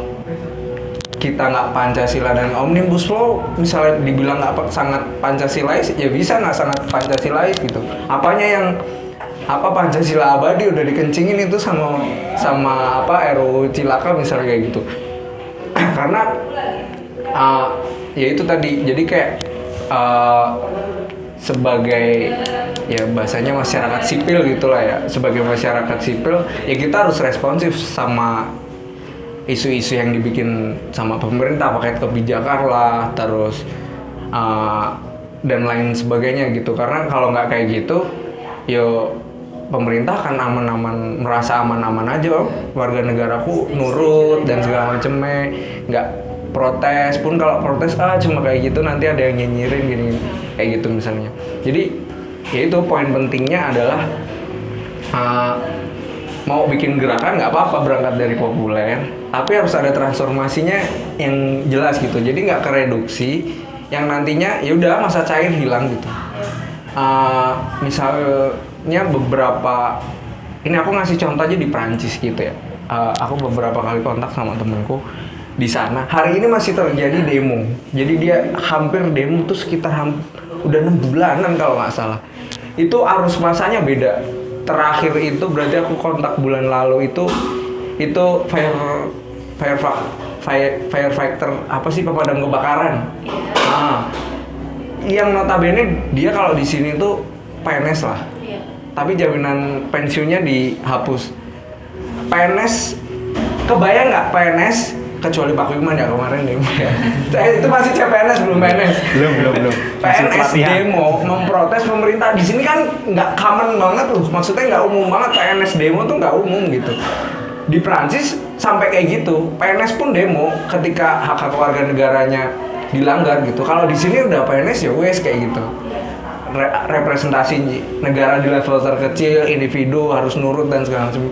kita nggak Pancasila dan Omnibus Law misalnya dibilang nggak sangat Pancasilais, ya bisa nggak sangat Pancasilais gitu. Apanya yang Pancasila abadi udah dikencingin itu sama RUU Cilaka misalnya kayak gitu. Karena ya itu tadi, jadi kayak sebagai ya bahasanya masyarakat sipil gitulah ya, sebagai masyarakat sipil ya kita harus responsif sama isu-isu yang dibikin sama pemerintah, paket kebijakan lah, terus dan lain sebagainya gitu. Karena kalau nggak kayak gitu, yo pemerintah akan aman-aman, merasa aman-aman aja, warga negaraku nurut dan segala macemnya, nggak protes pun. Kalau protes cuma kayak gitu, nanti ada yang nyinyirin gini kayak gitu misalnya. Jadi ya itu poin pentingnya adalah mau bikin gerakan nggak apa-apa berangkat dari populer, tapi harus ada transformasinya yang jelas gitu. Jadi nggak kereduksi yang nantinya ya udah masa cair hilang gitu. Misalnya beberapa, ini aku ngasih contoh aja di Prancis gitu ya. Aku beberapa kali kontak sama temenku di sana. Hari ini masih terjadi demo. Jadi dia hampir demo tuh sekitar udah 6 bulanan kalau nggak salah. Itu arus masanya beda. Terakhir itu berarti aku kontak bulan lalu itu firefighter apa sih, pemadam kebakaran. Yang notabene dia kalau di sini tuh PNS lah. Tapi jaminan pensiunnya dihapus. PNS, kebayang nggak PNS? Kecuali Pak Wiman ya kemarin demo ya. Itu masih CPNS belum PNS. Belum. PNS demo memprotes pemerintah. Di sini kan nggak common banget loh. Maksudnya nggak umum banget PNS demo tuh nggak umum gitu. Di Prancis sampai kayak gitu, PNS pun demo ketika hak-hak warga negaranya dilanggar gitu. Kalau di sini udah PNS ya wes kayak gitu. Representasi negara di level terkecil, individu harus nurut dan segala macam.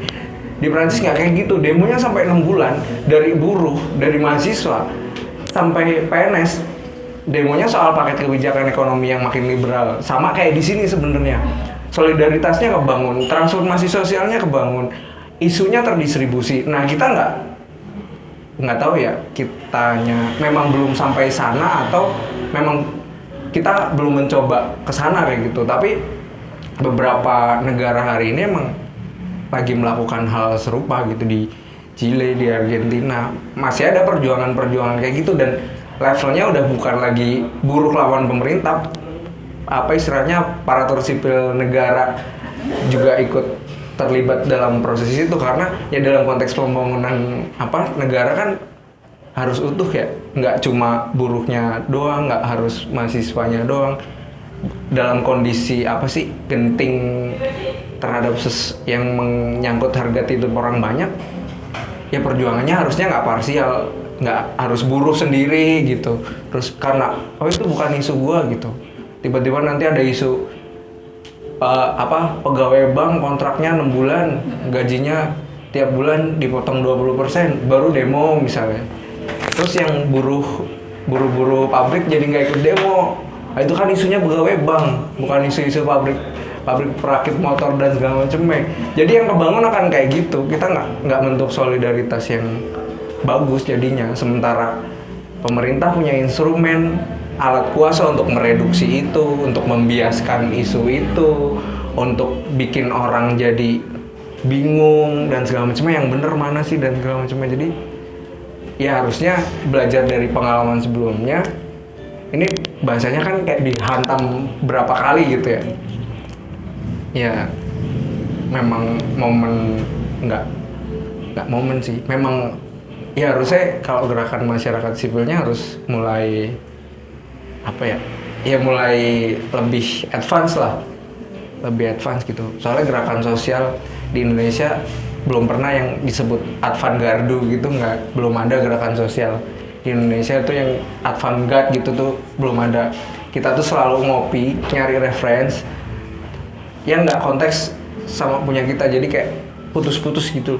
Di Prancis nggak kayak gitu, demonya sampai 6 bulan, dari buruh, dari mahasiswa sampai PNS. Demonya soal paket kebijakan ekonomi yang makin liberal, sama kayak di sini sebenarnya. Solidaritasnya kebangun, transformasi sosialnya kebangun, isunya terdistribusi. Nah kita nggak tahu ya, kitanya memang belum sampai sana atau memang kita belum mencoba ke sana kayak gitu. Tapi beberapa negara hari ini emang lagi melakukan hal serupa gitu, di Chile, di Argentina masih ada perjuangan-perjuangan kayak gitu, dan levelnya udah bukan lagi buruh lawan pemerintah, apa istilahnya aparatur sipil negara juga ikut terlibat dalam proses itu, karena ya dalam konteks pembangunan negara kan harus utuh ya, nggak cuma buruhnya doang, nggak harus mahasiswanya doang. Dalam kondisi genting terhadap yang menyangkut harga hidup orang banyak, ya perjuangannya harusnya nggak parsial, nggak harus buruh sendiri gitu. Terus karena itu bukan isu gua gitu, tiba-tiba nanti ada isu pegawai bank kontraknya 6 bulan, gajinya tiap bulan dipotong 20%, baru demo misalnya. Terus yang buruh pabrik jadi nggak ikut demo. Nah, itu kan isunya pegawai bank, bukan isu-isu pabrik perakit motor dan segala macamnya. Jadi yang kebangun akan kayak gitu. Kita nggak bentuk solidaritas yang bagus jadinya. Sementara pemerintah punya instrumen, alat kuasa untuk mereduksi itu, untuk membiaskan isu itu, untuk bikin orang jadi bingung dan segala macamnya, yang bener mana sih dan segala macamnya. Jadi ya harusnya belajar dari pengalaman sebelumnya. Ini bahasanya kan kayak dihantam berapa kali gitu ya. Ya memang momen nggak momen sih. Memang ya harusnya kalau gerakan masyarakat sipilnya harus mulai mulai lebih advance lah, lebih advance gitu. Soalnya gerakan sosial di Indonesia belum pernah yang disebut avant-garde gitu, belum ada gerakan sosial di Indonesia tuh yang avant-garde gitu tuh belum ada. Kita tuh selalu ngopi, nyari reference yang nggak konteks sama punya kita, jadi kayak putus-putus gitu.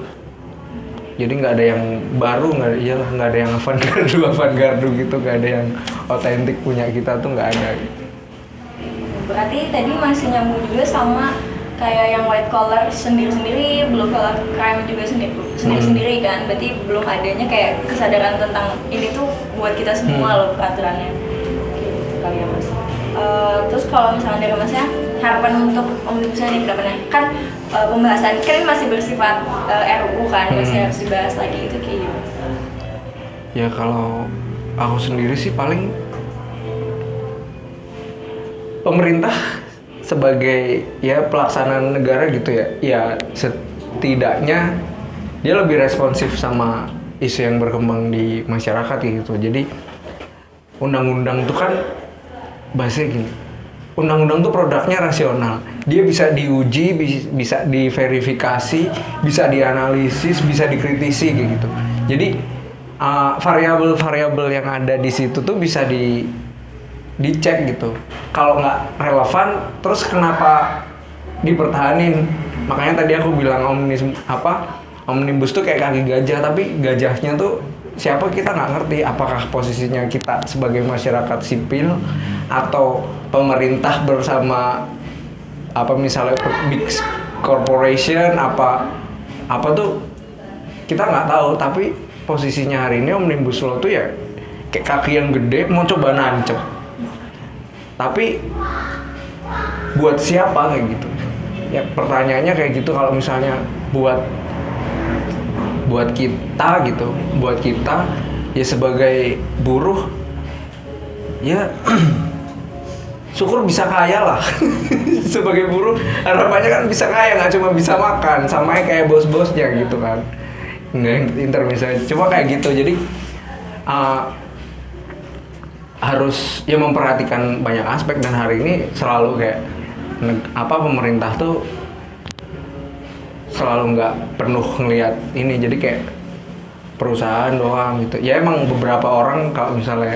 Jadi nggak ada yang baru, nggak ada yang avant-garde gitu, nggak ada yang otentik punya kita tuh, nggak ada. Berarti tadi masih nyambung juga sama kayak yang white collar sendiri-sendiri, blue collar crime juga sendiri-sendiri kan. Berarti belum adanya kayak kesadaran tentang ini tuh buat kita semua loh aturannya. Gitu kali ya Mas. Terus kalau misalnya dari Masnya, harapan untuk omnibus ini kedepannya kan pembahasan kan masih bersifat RUU kan, masih harus dibahas lagi, itu kayak gimana? Ya kalau aku sendiri sih paling pemerintah sebagai ya pelaksanaan negara gitu ya setidaknya dia lebih responsif sama isu yang berkembang di masyarakat gitu. Jadi undang-undang tuh kan bahasanya gini, undang-undang tuh produknya rasional, dia bisa diuji, bisa diverifikasi, bisa dianalisis, bisa dikritisi kayak gitu. Jadi variabel-variabel yang ada di situ tuh bisa dicek gitu. Kalau nggak relevan, terus kenapa dipertahanin? Makanya tadi aku bilang omnibus tuh kayak kaki gajah, tapi gajahnya tuh siapa kita nggak ngerti. Apakah posisinya kita sebagai masyarakat sipil atau pemerintah bersama misalnya big corporation apa tuh kita nggak tahu. Tapi posisinya hari ini omnibus law tuh ya kayak kaki yang gede mau coba nancep. Tapi buat siapa kayak gitu? Ya pertanyaannya kayak gitu. Kalau misalnya buat kita gitu, buat kita ya sebagai buruh ya syukur bisa kaya lah. Sebagai buruh harapannya kan bisa kaya, nggak cuma bisa makan, sama kayak bos-bosnya gitu kan, nggak misalnya cuma kayak gitu. Jadi harus ya memperhatikan banyak aspek, dan hari ini selalu kayak pemerintah tuh selalu nggak penuh ngelihat ini, jadi kayak perusahaan doang gitu. Ya emang beberapa orang kalau misalnya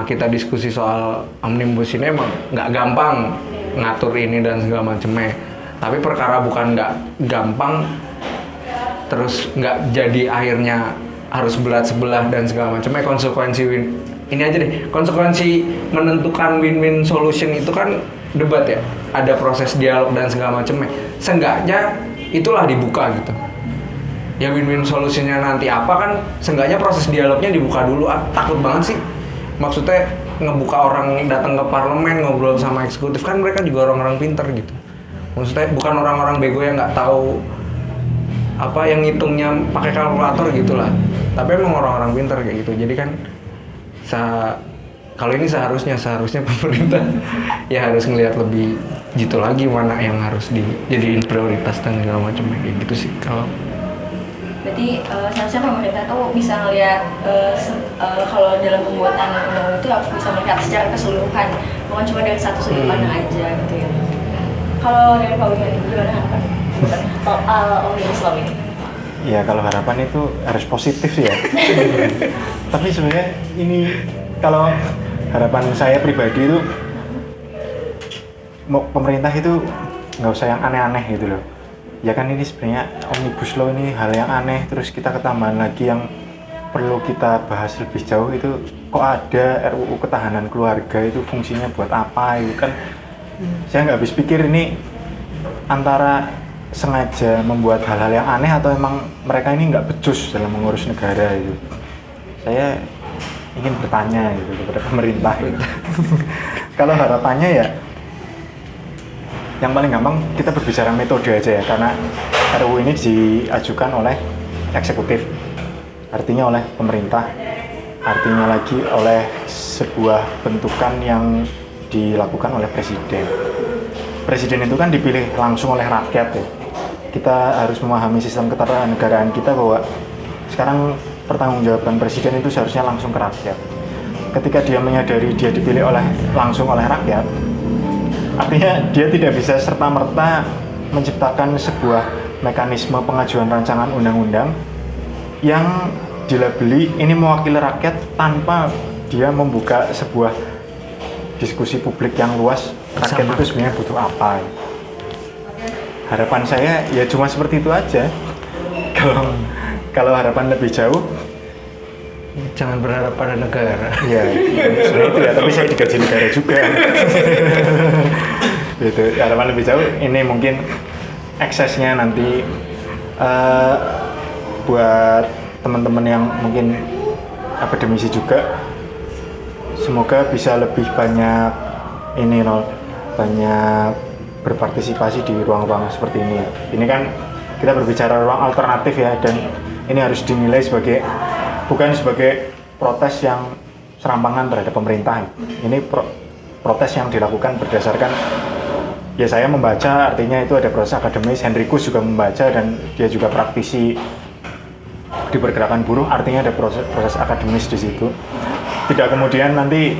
kita diskusi soal omnibus ini emang nggak gampang ngatur ini dan segala macemnya. Tapi perkara bukan nggak gampang, terus nggak jadi akhirnya harus belat sebelah dan segala macamnya. Konsekuensi ini aja deh, konsekuensi menentukan win-win solution itu kan debat ya, ada proses dialog dan segala macamnya. Seenggaknya itulah dibuka gitu. Ya win-win solutionnya nanti apa kan, seenggaknya proses dialognya dibuka dulu. Takut banget sih, maksudnya ngebuka orang datang ke parlemen ngobrol sama eksekutif, kan mereka juga orang-orang pinter gitu. Maksudnya bukan orang-orang bego yang nggak tahu apa yang ngitungnya pakai kalkulator gitulah, tapi emang orang-orang pinter kayak gitu. Jadi kan kalau ini seharusnya pemerintah ya harus ngelihat lebih gitu lagi, mana yang harus dijadiin prioritas dan segala macam kayak gitu sih. Berarti seharusnya pemerintah tuh bisa ngelihat kalau dalam pembuatan undang-undang itu harus bisa melihat secara keseluruhan, bukan cuma dari satu sudut pandang aja gitu ya. Kalau dari Pak Wiman gimana harapan omnibus law ini? Ya kalau harapan itu harus positif ya. Tapi sebenarnya ini kalau harapan saya pribadi itu pemerintah itu nggak usah yang aneh-aneh gitu loh. Ya kan ini sebenarnya omnibus law ini hal yang aneh, terus kita ketambahan lagi yang perlu kita bahas lebih jauh itu, kok ada RUU ketahanan keluarga, itu fungsinya buat apa itu kan. Saya nggak habis pikir ini antara sengaja membuat hal-hal yang aneh atau emang mereka ini nggak becus dalam mengurus negara itu. Saya ingin bertanya gitu kepada pemerintah gitu. Kalau harapannya ya yang paling gampang kita berbicara metode aja ya, karena RUU ini diajukan oleh eksekutif, artinya oleh pemerintah, artinya lagi oleh sebuah bentukan yang dilakukan oleh presiden. Presiden itu kan dipilih langsung oleh rakyat ya. Kita harus memahami sistem ketatanegaraan kita bahwa sekarang pertanggungjawaban presiden itu seharusnya langsung ke rakyat. Ketika dia menyadari dia dipilih langsung oleh rakyat, artinya dia tidak bisa serta-merta menciptakan sebuah mekanisme pengajuan rancangan undang-undang yang dilabeli ini mewakili rakyat tanpa dia membuka sebuah diskusi publik yang luas. Rakyat itu sebenarnya butuh apa? Harapan saya ya cuma seperti itu aja. Kalau harapan lebih jauh, jangan berharap pada negara. Ya, sebenarnya itu ya, tapi saya digaji negara juga. Gitu. Harapan lebih jauh ini mungkin eksesnya nanti buat teman-teman yang mungkin akademisi juga, semoga bisa lebih banyak banyak berpartisipasi di ruang-ruang seperti ini. Ini kan kita berbicara ruang alternatif ya, dan ini harus dinilai bukan sebagai protes yang serampangan terhadap pemerintah. Ini protes yang dilakukan berdasarkan, ya saya membaca, artinya itu ada proses akademis. Henrikus juga membaca dan dia juga praktisi di pergerakan buruh, artinya ada proses akademis di situ. Tidak kemudian nanti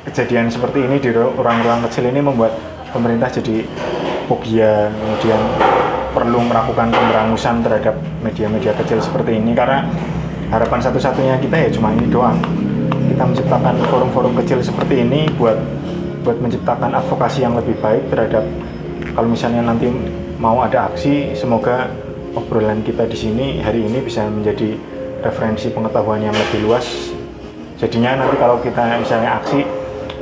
kejadian seperti ini di ruang-ruang kecil ini membuat pemerintah jadi fobia, kemudian perlu melakukan pemberangusan terhadap media-media kecil seperti ini, karena harapan satu-satunya kita ya cuma ini doang. Kita menciptakan forum-forum kecil seperti ini buat menciptakan advokasi yang lebih baik terhadap, kalau misalnya nanti mau ada aksi, semoga obrolan kita di sini hari ini bisa menjadi referensi pengetahuan yang lebih luas. Jadinya nanti kalau kita misalnya aksi,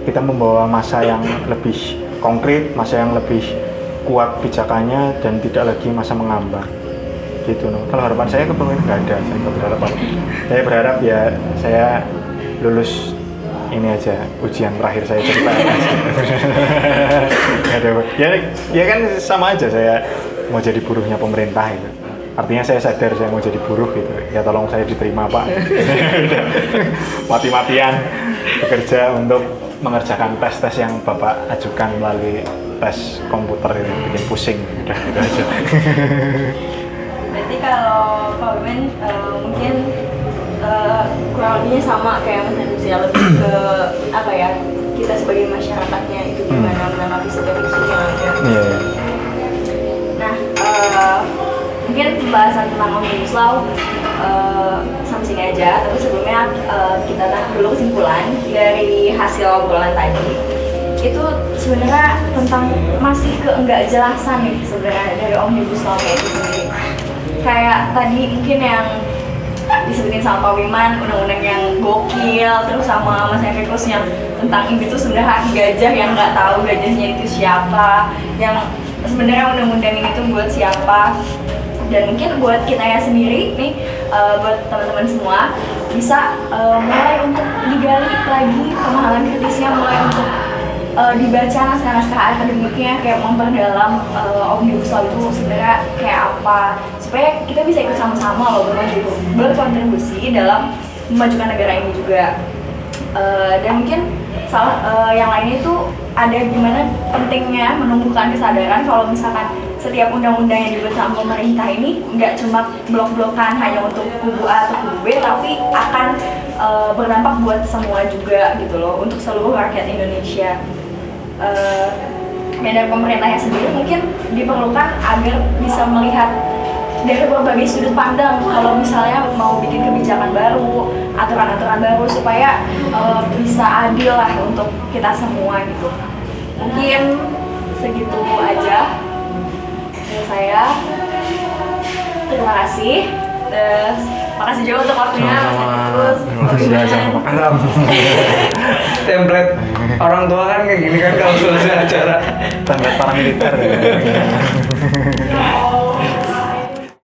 kita membawa masa yang lebih konkret, masa yang lebih kuat pijakannya, dan tidak lagi masa mengambang gitu. Kalau harapan saya ke pemerintah nggak ada, saya nggak berharap apa. Saya berharap ya saya lulus ini aja, ujian terakhir saya jadi PNS. Ya kan sama aja, saya mau jadi buruhnya pemerintah gitu. Artinya saya sadar saya mau jadi buruh gitu. Ya tolong saya diterima Pak. Mati-matian bekerja untuk mengerjakan tes-tes yang Bapak ajukan melalui tes komputer itu, bikin pusing. Udah gitu aja. Berarti kalau Pak Wiman mungkin kurang lebihnya sama kayak Mas Hendrik ya, lebih ke apa ya, kita sebagai masyarakatnya itu gimana menanggapi setiap isu yang ada. Iya. Nah, mungkin pembahasan tentang Omnibus Law sampai sini aja. Tapi sebelumnya kita tarik dulu kesimpulan dari hasil obrolan tadi. Itu sebenarnya tentang masih enggak jelasan nih sebenarnya dari Omnibus Law kayak itu sendiri. Kayak tadi mungkin yang disebutin sama Pak Wiman, undang-undang yang gokil, terus sama Mas Enrikus yang tentang ini tuh sebenarnya hak gajah yang nggak tahu gajahnya itu siapa, yang sebenarnya undang-undang ini tuh buat siapa. Dan mungkin buat kita ya sendiri nih, buat teman-teman semua bisa mulai untuk digali lagi pemahaman kritisnya, mulai untuk dibaca naskah-naskah akademiknya, kayak memperdalam Omnibus Law itu sebenarnya kayak apa, supaya kita bisa ikut sama-sama loh berkontribusi dalam memajukan negara ini juga. Dan mungkin yang lainnya itu ada gimana pentingnya menumbuhkan kesadaran kalau misalkan setiap undang-undang yang dibuat sama pemerintah ini nggak cuma blok-blokan hanya untuk kubu A atau kubu B, tapi akan berdampak buat semua juga gitu loh, untuk seluruh rakyat Indonesia. Dan dari pemerintahnya sendiri mungkin diperlukan agar bisa melihat dari berbagai sudut pandang kalau misalnya mau bikin kebijakan baru, aturan-aturan baru, supaya bisa adil lah untuk kita semua gitu. Mungkin segitu aja dari saya. Terima kasih. Makasih juga untuk waktunya. Terus template orang tua kan kayak gini kan kalau selesai acara. Template paramiliter.